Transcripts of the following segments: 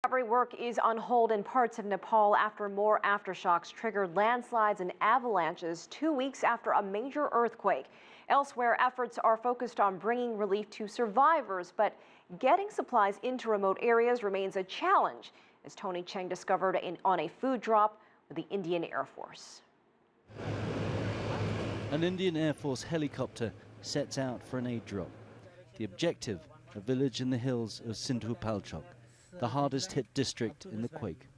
Recovery work is on hold in parts of Nepal after more aftershocks triggered landslides and avalanches 2 weeks after a major earthquake. Elsewhere, efforts are focused on bringing relief to survivors, but getting supplies into remote areas remains a challenge, as Tony Cheng discovered on a food drop with the Indian Air Force. An Indian Air Force helicopter sets out for an aid drop. The objective, a village in the hills of Sindhupalchok, the hardest hit district in the quake.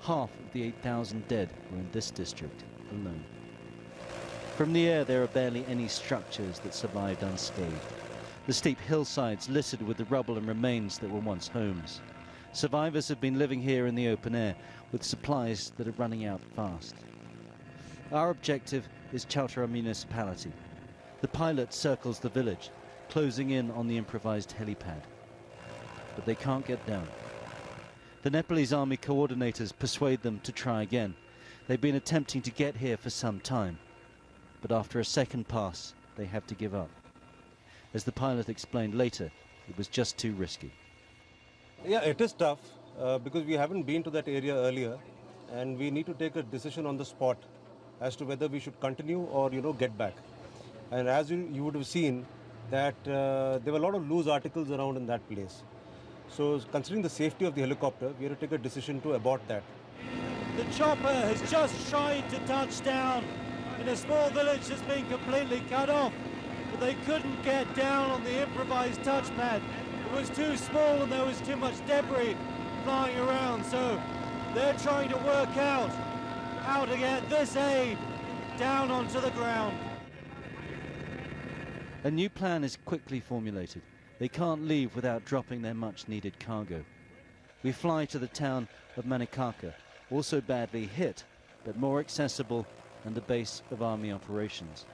Half of the 8,000 dead were in this district alone. From the air, there are barely any structures that survived unscathed. The steep hillsides littered with the rubble and remains that were once homes. Survivors have been living here in the open air with supplies that are running out fast. Our objective is Chautra municipality. The pilot circles the village, closing in on the improvised helipad. But they can't get down. The Nepalese army coordinators persuade them to try again. They've been attempting to get here for some time, but after a second pass, they have to give up. As the pilot explained later, it was just too risky. Yeah, it is tough because we haven't been to that area earlier, and we need to take a decision on the spot as to whether we should continue or, get back. And as you would have seen that there were a lot of loose articles around in that place. So considering the safety of the helicopter, we had to take a decision to abort that. The chopper has just tried to touch down in a small village that's been completely cut off, but they couldn't get down on the improvised touchpad. It was too small and there was too much debris flying around, so they're trying to work out how to get this aid down onto the ground. A new plan is quickly formulated. They can't leave without dropping their much-needed cargo. We fly to the town of Manikaka, also badly hit, but more accessible and the base of army operations.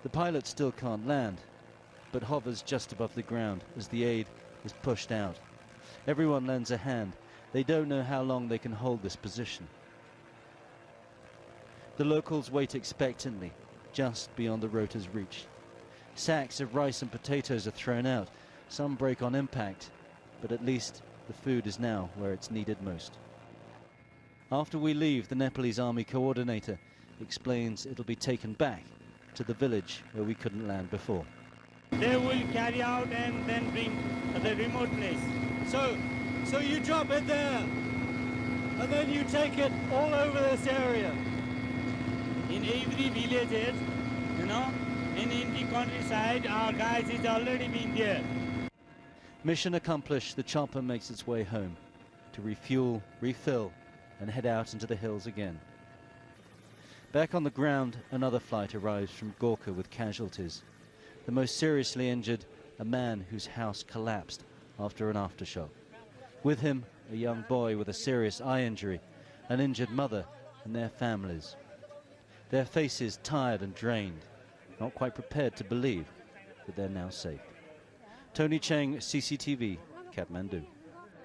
The pilot still can't land, but hovers just above the ground as the aid is pushed out. Everyone lends a hand. They don't know how long they can hold this position. The locals wait expectantly, just beyond the rotor's reach. Sacks of rice and potatoes are thrown out. Some break on impact, but at least the food is now where it's needed most. After we leave, the Nepalese army coordinator explains it'll be taken back to the village where we couldn't land before. They will carry out and then bring to the remote place. So you drop it there, and then you take it all over this area? In every village, and in the countryside, our guys is already been there. Mission accomplished, the chopper makes its way home to refuel, refill, and head out into the hills again. Back on the ground, another flight arrives from Gorkha with casualties. The most seriously injured, a man whose house collapsed after an aftershock. With him, a young boy with a serious eye injury, an injured mother, and their families. Their faces tired and drained, not quite prepared to believe that they're now safe. Tony Cheng, CCTV, Kathmandu.